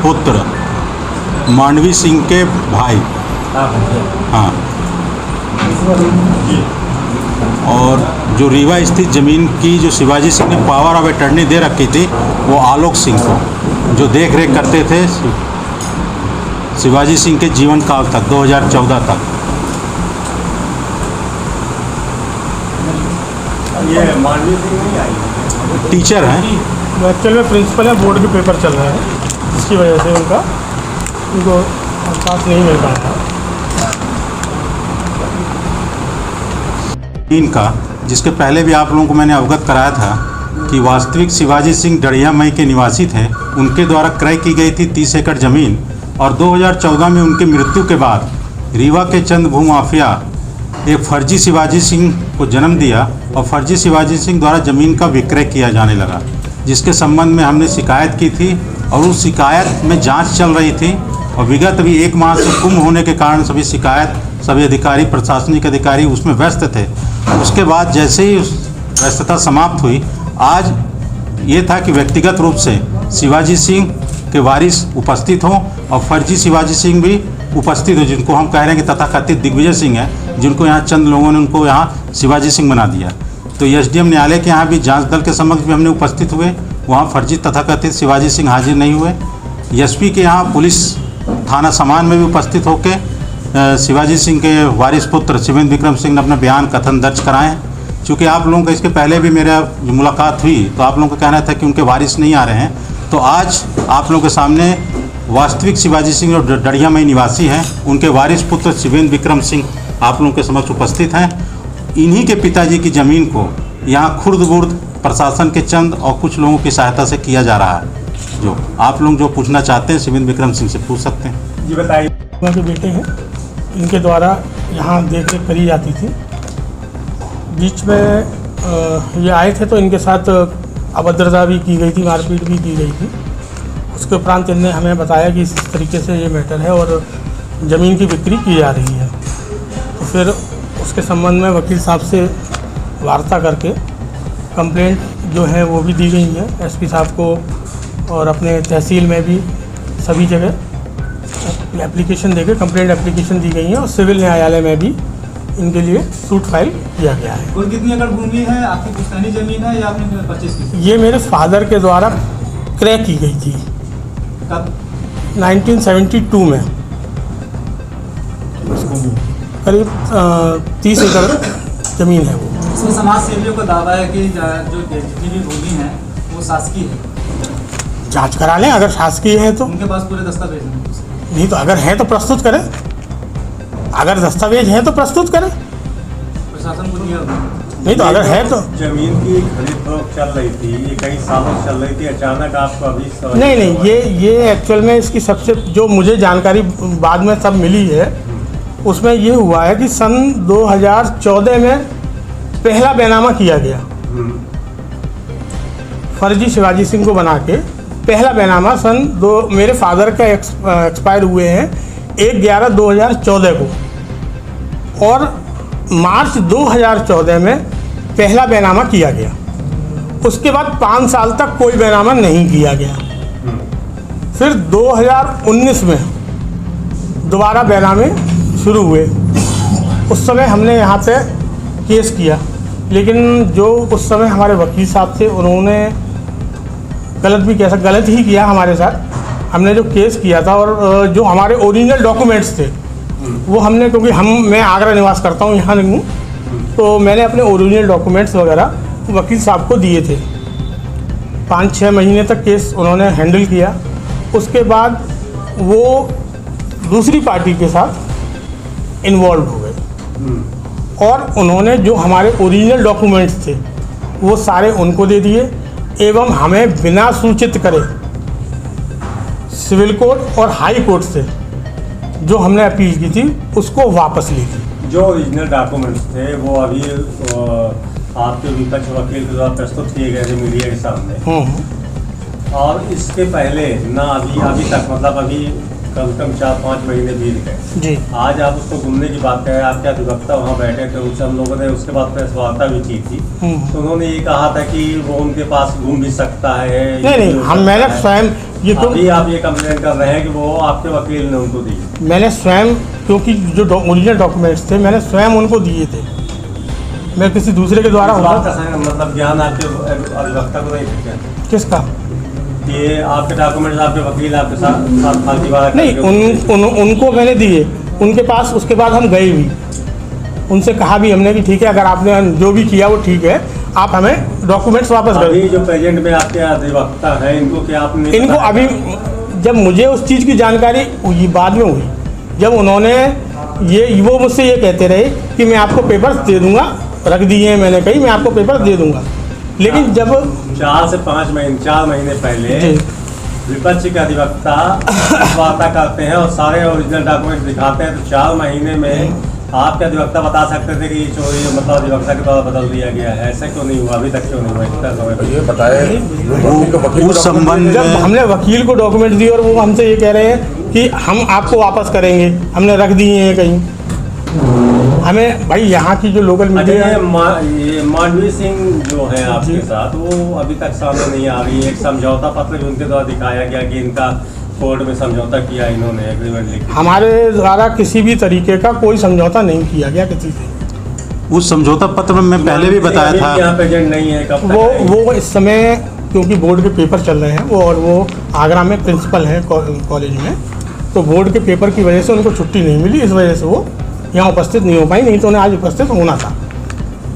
पुत्र मांडवी सिंह के भाई। हाँ, और जो रीवा स्थित ज़मीन की जो शिवाजी सिंह ने पावर ऑफ अटर्नी दे रखी थी वो आलोक सिंह को, जो देख रेख करते थे शिवाजी सिंह के जीवन काल तक 2014 तक। ये मांडवी सिंह नहीं आई, टीचर हैं, एक्चुअल में प्रिंसिपल है, बोर्ड के पेपर चल रहे हैं, इसकी वजह से उनको अवकाश नहीं मिल पाया इनका, जिसके पहले भी आप लोगों को मैंने अवगत कराया था कि वास्तविक शिवाजी सिंह डढ़िया मई के निवासी थे। उनके द्वारा क्रय की गई थी 30 एकड़ ज़मीन, और 2014 में उनकी मृत्यु के बाद रीवा के चंद भूमाफिया एक फर्जी शिवाजी सिंह को जन्म दिया और फर्जी शिवाजी सिंह द्वारा ज़मीन का विक्रय किया जाने लगा, जिसके संबंध में हमने शिकायत की थी और उस शिकायत में जांच चल रही थी। और विगत अभी 1 माह से कुंभ होने के कारण सभी अधिकारी, प्रशासनिक अधिकारी उसमें व्यस्त थे। उसके बाद जैसे ही व्यस्तता समाप्त हुई, आज ये था कि व्यक्तिगत रूप से शिवाजी सिंह के वारिस उपस्थित हों और फर्जी शिवाजी सिंह भी उपस्थित हो, जिनको हम कह रहे हैं कि तथाकथित दिग्विजय सिंह है, जिनको यहाँ चंद लोगों ने उनको यहाँ शिवाजी सिंह बना दिया। तो एसडीएम न्यायालय के यहाँ भी जांच दल के समक्ष भी हमने उपस्थित हुए, वहाँ फर्जी तथाकथित शिवाजी सिंह हाजिर नहीं हुए। एसपी के यहाँ पुलिस थाना समान में भी उपस्थित होकर शिवाजी सिंह के वारिस पुत्र शिवेंद्र विक्रम सिंह ने अपना बयान कथन दर्ज कराए। चूँकि आप लोगों का इसके पहले भी मेरा मुलाकात हुई तो आप लोगों का कहना था कि उनके वारिस नहीं आ रहे हैं, तो आज आप लोगों के सामने वास्तविक शिवाजी सिंह जो डढ़िया मई निवासी हैं, उनके वारिस पुत्र शिवेंद्र विक्रम सिंह आप लोगों के समक्ष उपस्थित हैं। इन्हीं के पिताजी की ज़मीन को यहाँ खुर्द-बुर्द प्रशासन के चंद और कुछ लोगों की सहायता से किया जा रहा है। जो आप लोग जो पूछना चाहते हैं शिवेंद्र विक्रम सिंह से पूछ सकते हैं। जी बताइए। के बेटे हैं, इनके द्वारा यहाँ देख रेख करी जाती थी। बीच में ये आए थे तो इनके साथ अभद्रता भी की गई थी, मारपीट भी की गई थी। उसके उपरांत इनने हमें बताया कि इस तरीके से ये मैटर है और ज़मीन की बिक्री की जा रही है। तो फिर उसके संबंध में वकील साहब से वार्ता करके कंप्लेंट जो है वो भी दी गई है एसपी साहब को, और अपने तहसील में भी सभी जगह एप्लीकेशन देके कंप्लेंट एप्लीकेशन दी गई है, और सिविल न्यायालय में भी इनके लिए सूट फाइल किया गया है। कुल कितनी एकड़ भूमि है? आपकी पुश्तैनी ज़मीन है या आपने परचेज की? ये मेरे फादर के द्वारा क्रय की गई थी। कब? 1972 में करीब 30 एकड़ ज़मीन है वो। इसमें समाज सेवियों का दावा है कि जो जितनी भी भूमि है वो शासकीय है। जांच करा लें, अगर शासकीय है तो। उनके पास पूरे दस्तावेज हैं? नहीं तो अगर है तो प्रस्तुत करें, अगर दस्तावेज है तो प्रस्तुत करें, प्रशासन को दिया नहीं तो अगर है तो। जमीन की खरीद फरोख्त चल रही थी, ये कई सालों से चल रही थी, अचानक आपको अभी नहीं, ये एक्चुअल में इसकी सबसे जो मुझे जानकारी बाद में सब मिली है, उसमें ये हुआ है कि सन 2014 में पहला बैनामा किया गया। फर्जी शिवाजी सिंह को बना के पहला बैनामा मेरे फादर का एक्सपायर हुए हैं 1/11/2014 को, और मार्च 2014 में पहला बैनामा किया गया। उसके बाद 5 साल तक कोई बैनामा नहीं किया गया। फिर 2019 में दोबारा बैनामे शुरू हुए। उस समय हमने यहाँ पे केस किया, लेकिन जो उस समय हमारे वकील साहब थे उन्होंने गलत ही किया हमारे साथ। हमने जो केस किया था और जो हमारे ओरिजिनल डॉक्यूमेंट्स थे वो हमने, क्योंकि मैं आगरा निवास करता हूँ, यहाँ नहीं हूँ, तो मैंने अपने ओरिजिनल डॉक्यूमेंट्स वगैरह वकील साहब को दिए थे। 5-6 महीने तक केस उन्होंने हैंडल किया। उसके बाद वो दूसरी पार्टी के साथ इन्वॉल्व हो गए और उन्होंने जो हमारे ओरिजिनल डॉक्यूमेंट्स थे वो सारे उनको दे दिए, एवं हमें बिना सूचित करे सिविल कोर्ट और हाई कोर्ट से जो हमने अपील की थी उसको वापस ली थी। जो ओरिजिनल डॉक्यूमेंट्स थे वो अभी आपके विपक्ष वकील के द्वारा प्रस्तुत किए गए थे मीडिया के सामने, और इसके पहले ना अभी तक मतलब अभी कम से कम 4-5 महीने बीत गए जी। आज आप उसको घूमने की बात करें, आपके अधिवक्ता वहाँ बैठे थे, उनसे हम लोगों ने उसके बाद प्रेस वार्ता भी की थी, तो उन्होंने ये कहा था कि वो उनके पास घूम भी सकता है। नहीं, मैंने ये क्यों? अभी आप ये कंप्लेन कर रहे हैं कि वो आपके वकील ने उनको दी। मैंने स्वयं, क्योंकि जो ओरिजिनल डॉक्यूमेंट्स थे मैंने स्वयं उनको दिए थे, मैं किसी दूसरे के द्वारा इस बात होता। का मतलब ज्ञान आपके अधिवक्ता को नहीं था क्या? किसका? ये आपके डॉक्यूमेंट्स आपके वकील आपके साथ फालतू बात नहीं, उनको मैंने दिए उनके पास। उसके बाद हम गए भी, उनसे कहा भी हमने कि ठीक है, अगर आपने जो भी किया वो ठीक है, आप हमें डॉक्यूमेंट्स वापस कर। अभी जो प्रेजेंट में आपके अधिवक्ता हैं, इनको क्या आपने इनको अभी, जब मुझे उस चीज़ की जानकारी ये बाद में हुई, जब उन्होंने वो मुझसे ये कहते रहे कि मैं आपको पेपर्स दे दूंगा, रख दिए मैंने कही मैं आपको पेपर्स दे दूंगा, लेकिन जब 4 से 4 महीने पहले विपक्ष के अधिवक्ता वार्ता करते हैं और सारे ओरिजिनल डॉक्यूमेंट दिखाते हैं, तो 4 महीने में आपके अधिवक्ता बता सकते थे कि ये चोरी मतलब अधिवक्ता के द्वारा बदल दिया गया है। ऐसा क्यों नहीं हुआ? अभी तक क्यों नहीं हुआ? इतना समय ये बताए उस संबंध जब हमने वकील को डॉक्यूमेंट दिए और वो हमसे ये कह रहे हैं कि हम आपको वापस करेंगे, हमने रख दिए हैं कहीं। हमें भाई यहाँ की जो लोकल मीडिया है, ये मांडवी सिंह जो है आपके साथ, वो अभी तक सामने नहीं आ रही है। एक समझौता पत्र भी उनके द्वारा दिखाया गया कि इनका कोर्ट में समझौता किया, इन्होंने एग्रीमेंट लिखा। हमारे द्वारा किसी भी तरीके का कोई समझौता नहीं किया गया किसी से। उस समझौता पत्र में मैं पहले भी बताया था, यहाँ प्रेजेंट नहीं है। कब तक वो इस समय क्योंकि बोर्ड के पेपर चल रहे हैं वो, और वो आगरा में प्रिंसिपल हैं कॉलेज में, तो बोर्ड के पेपर की वजह से उनको छुट्टी नहीं मिली, इस वजह से वो यहाँ उपस्थित नहीं हो पाई, नहीं तो उन्हें आज उपस्थित होना था।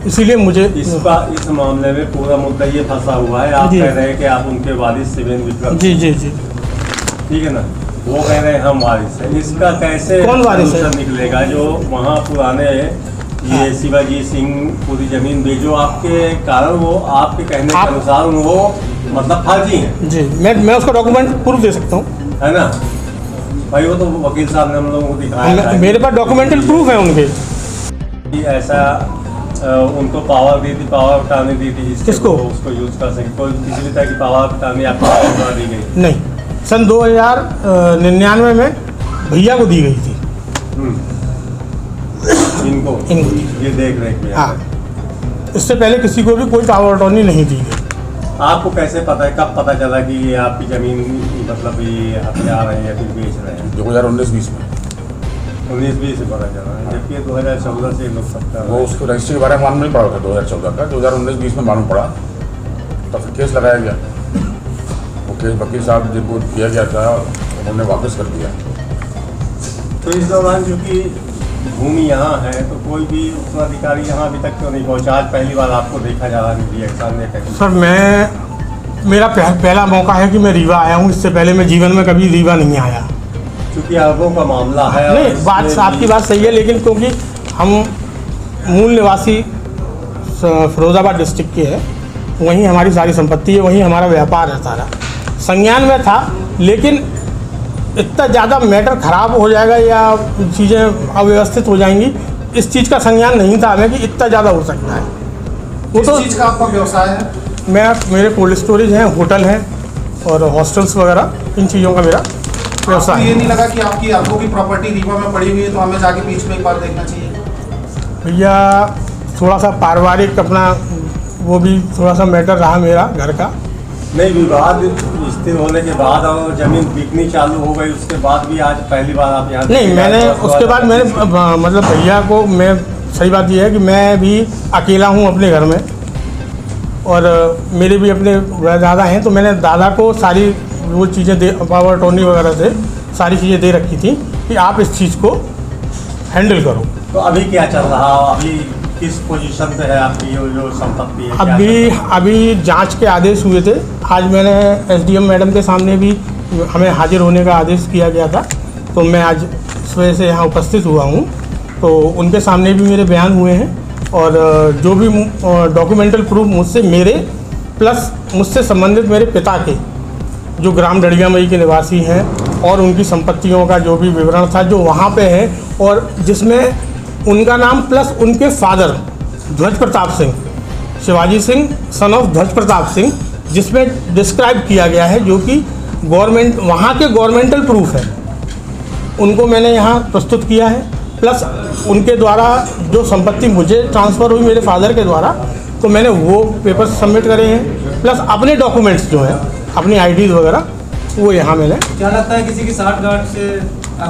इसीलिए मुझे इस मामले में पूरा मुद्दा ये फंसा हुआ है। आप कह रहे हैं कि आप उनके वारिस शिवेंद्र विक्रम, जी जी जी, ठीक है ना, वो कह रहे हैं हम वारिस हैं। इसका कैसे कौन वारिस है? निकलेगा? जो वहाँ पुराने ये शिवाजी सिंह पूरी जमीन बेचो आपके कारण, वो आपके कहने के अनुसार वो मतलब फर्जी हैं। जी, मैं उसका डॉक्यूमेंट प्रूफ दे सकता हूँ, है ना भाई? वो तो वकील साहब ने हम लोगों को दिखाया, मेरे पास डॉक्यूमेंटल प्रूफ है उनके। ऐसा उनको पावर दी थी, पावर हटाने दी थी, किसको? उसको यूज कर सके, कोई किसी भी तरह की पावर हटाने आपको दी गई नहीं, सन 2099 में भैया को दी गई थी। इनको ये देख रहे हैं। हाँ, इससे पहले किसी को भी कोई पावर अटॉर्नी नहीं दी गई। आपको कैसे पता है, कब पता चला कि ये आपकी जमीन मतलब ये हथियार हैं या फिर बेच रहे हैं? 2019-20 में 19-20 से पता चला, जबकि 2014 से लोग सकता वो उसको रजिस्ट्री के बारे में मालूम नहीं पड़ा था 2014 का, 2019-20 में मालूम पड़ा, तो फिर केस लगाया गया। वो केस वकील साहब जिनको किया गया था उन्होंने वापस कर दिया। तो इस दौरान चूँकि भूमि यहाँ है, तो कोई भी उत्तराधिकारी यहाँ अभी तक क्यों नहीं पहुँचा? आज पहली बार आपको देखा जा रहा है मीडिया के सामने। सर, मेरा पहला मौका है कि मैं रीवा आया हूँ, इससे पहले मैं जीवन में कभी रीवा नहीं आया। क्योंकि अरबों का मामला है। नहीं, बात आपकी बात सही है, लेकिन क्योंकि हम मूल निवासी फिरोजाबाद डिस्ट्रिक्ट के हैं, वहीं हमारी सारी संपत्ति है, वहीं हमारा व्यापार है सारा। संज्ञान में था, लेकिन इतना ज़्यादा मैटर ख़राब हो जाएगा या चीज़ें अव्यवस्थित हो जाएंगी, इस चीज़ का संज्ञान नहीं था हमें कि इतना ज़्यादा हो सकता है। वो तो चीज़ का आपका व्यवसाय है? मेरे कोल्ड स्टोरेज हैं, होटल हैं और हॉस्टल्स वगैरह, इन चीज़ों का मेरा व्यवसाय है। ये नहीं लगा कि आपकी अरबों की प्रॉपर्टी रीवा में पड़ी हुई है, तो हमें जाके बीच में एक बार देखना चाहिए? भैया, थोड़ा सा पारिवारिक अपना वो भी थोड़ा सा मैटर रहा मेरा घर का। नहीं, विवाद स्थिर होने के बाद और जमीन बिकनी चालू हो गई, उसके बाद भी आज पहली बार आप यहाँ नहीं, मैंने उसके बाद मैंने मतलब भैया को, मैं सही बात यह है कि मैं भी अकेला हूँ अपने घर में, और मेरे भी अपने दादा हैं, तो मैंने दादा को सारी वो चीज़ें दे, पावर अटॉर्नी वगैरह से सारी चीज़ें दे रखी थी कि आप इस चीज़ को हैंडल करो। तो अभी क्या चल रहा है? अभी किस पोजीशन पे है आपकी जो संपत्ति है? अभी जांच के आदेश हुए थे। आज मैंने एसडीएम मैडम के सामने भी हमें हाजिर होने का आदेश किया गया था, तो मैं आज इस वजह से यहाँ उपस्थित हुआ हूँ। तो उनके सामने भी मेरे बयान हुए हैं, और जो भी डॉक्यूमेंटल प्रूफ मुझसे मेरे प्लस मुझसे संबंधित मेरे पिता के, जो ग्राम डड़ियामई के निवासी हैं, और उनकी संपत्तियों का जो भी विवरण था जो वहाँ पे है, और जिसमें उनका नाम प्लस उनके फादर ध्वज प्रताप सिंह, शिवाजी सिंह सन ऑफ ध्वज प्रताप सिंह, जिसमें डिस्क्राइब किया गया है, जो कि गवर्नमेंट वहाँ के गवर्नमेंटल प्रूफ है, उनको मैंने यहाँ प्रस्तुत किया है। प्लस उनके द्वारा जो संपत्ति मुझे ट्रांसफ़र हुई मेरे फादर के द्वारा, तो मैंने वो पेपर सबमिट करे हैं, प्लस अपने डॉक्यूमेंट्स जो हैं, अपनी आईडीज़ वगैरह वो यहाँ मैंने, क्या लगता है किसी की साठगांठ से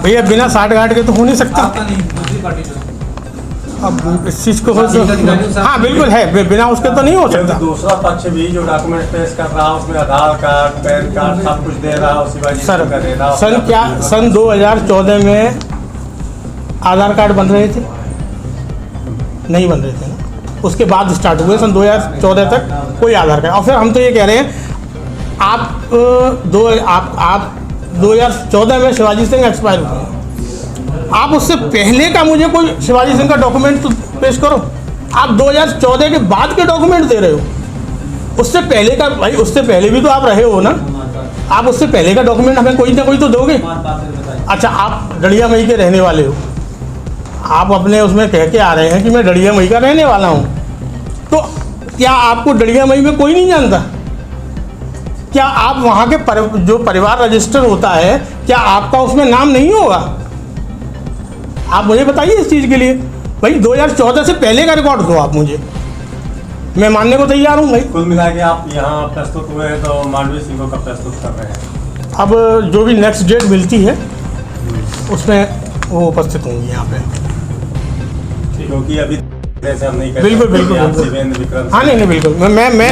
भैया बिना 60 गांठ के तो हो नहीं सकता। आपका नहीं, दूसरी पार्टी जो अब इस चीज़ को हो हाँ, हाँ बिल्कुल है, बिना उसके तो नहीं हो क्योंकि सकता। दूसरा पक्ष भी जो डॉक्यूमेंट पेश कर रहा है उसमें आधार कार्ड, पैन कार्ड सब कुछ दे रहा है, शिवाजी सर सिंह का दे रहा है। सन 2014 में आधार कार्ड बन रहे थे? नहीं बन रहे थे ना, उसके बाद स्टार्ट हुए सन 2014 तक कोई आधार कार्ड। और फिर हम तो ये कह रहे हैं आप 2014 में शिवाजी सिंह एक्सपायर हुए, आप उससे पहले का मुझे कोई शिवाजी सिंह का डॉक्यूमेंट तो पेश करो। आप 2014 के बाद के डॉक्यूमेंट दे रहे हो, उससे पहले का भाई, उससे पहले भी तो आप रहे हो ना, आप उससे पहले का डॉक्यूमेंट हमें कोई ना कोई तो दोगे। अच्छा, आप डड़िया मई के रहने वाले हो, आप अपने उसमें कह के आ रहे हैं कि मैं डड़िया मई का रहने वाला हूँ, तो क्या आपको डड़िया मई में कोई नहीं जानता? क्या आप वहाँ के जो परिवार रजिस्टर होता है, क्या आपका उसमें नाम नहीं होगा? आप मुझे बताइए इस चीज़ के लिए भाई, 2014 से पहले का रिकॉर्ड दो आप मुझे, मैं मानने को तैयार हूँ भाई। कुल मिला के आप यहाँ प्रस्तुत हुए हैं तो मांडवी सिंह का प्रस्तुत कर रहे हैं। अब जो भी नेक्स्ट डेट मिलती है उसमें वो उपस्थित होंगी यहाँ पे, क्योंकि अभी जैसे हम नहीं कर बिल्कुल सकते बिल्कुल कि आप बिल्कुल। शिवेंद्र विक्रम हाँ नहीं बिल्कुल, मैं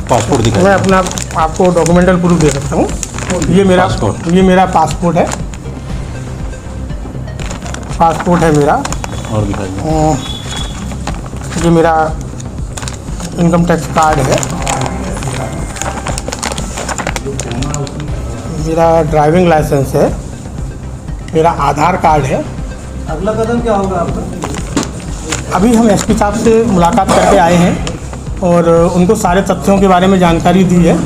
पासपोर्ट दिखाइए। मैं अपना आपको डॉक्यूमेंटल प्रूफ दे सकता हूँ। ये मेरा पासपोर्ट है, पासपोर्ट है मेरा, और दिखाइए। ये मेरा इनकम टैक्स कार्ड है, मेरा ड्राइविंग लाइसेंस है, मेरा आधार कार्ड है। अगला कदम क्या होगा आपका? अभी हम एसपी साहब से मुलाकात करके आए हैं और उनको सारे तथ्यों के बारे में जानकारी दी है,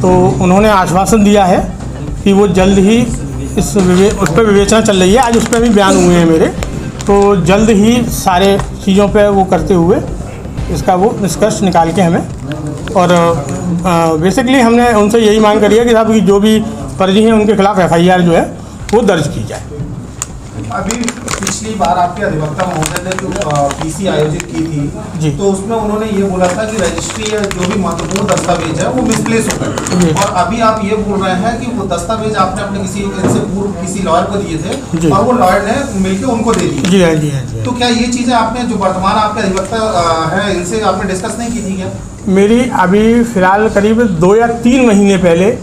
तो उन्होंने आश्वासन दिया है कि वो जल्द ही उस पर विवेचना चल रही है, आज उस पर भी बयान हुए हैं मेरे, तो जल्द ही सारे चीज़ों पे वो करते हुए इसका वो निष्कर्ष निकाल के हमें, और बेसिकली हमने उनसे यही मांग करी है कि साहब की जो भी फर्जी हैं उनके खिलाफ FIR जो है वो दर्ज की जाए। अभी पिछली बार आपके अधिवक्ता महोदय ने जो PC आयोजित की जी। थी, तो उसमें उन्होंने ये बोला था कि रजिस्ट्री या जो भी महत्वपूर्ण दस्तावेज है वो मिसप्लेस हो जी। गए, और अभी आप ये बोल रहे हैं कि वो दस्तावेज आपने अपने इनसे पूर्व किसी लॉयर को दिए जी। थे और वो लॉयर ने मिलकर उनको दे दिए। जी हाँ, जी हाँ, जी। तो क्या ये चीज़ें आपने जो वर्तमान आपके अधिवक्ता है इनसे आपने डिस्कस नहीं की थी क्या? मेरी अभी फ़िलहाल करीब 2 या 3 महीने पहले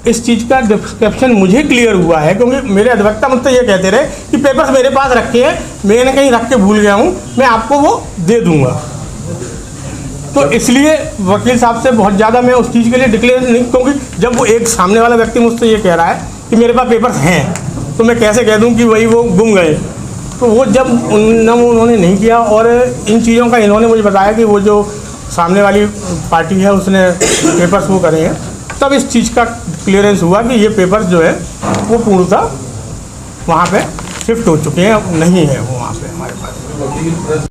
इस चीज़ का डिस्क्रिप्शन मुझे क्लियर हुआ है, क्योंकि मेरे अधिवक्ता मुझसे ये कहते रहे कि पेपर्स मेरे पास रखे हैं, मैंने कहीं रख के भूल गया हूँ, मैं आपको वो दे दूँगा। तो इसलिए वकील साहब से बहुत ज़्यादा मैं उस चीज़ के लिए डिक्लेयर नहीं, क्योंकि जब वो एक सामने वाला व्यक्ति मुझसे ये कह रहा है कि मेरे पास पेपर्स हैं, तो मैं कैसे कह दूँ कि वही वो गुम गए। तो वो जब उन्होंने नहीं किया, और इन चीज़ों का इन्होंने मुझे बताया कि वो जो सामने वाली पार्टी है उसने पेपर्स वो करे हैं, तब इस चीज़ का क्लियरेंस हुआ कि ये पेपर्स जो है वो पूर्णतः वहाँ पे शिफ्ट हो चुके हैं, नहीं है वो वहाँ पे हमारे पास।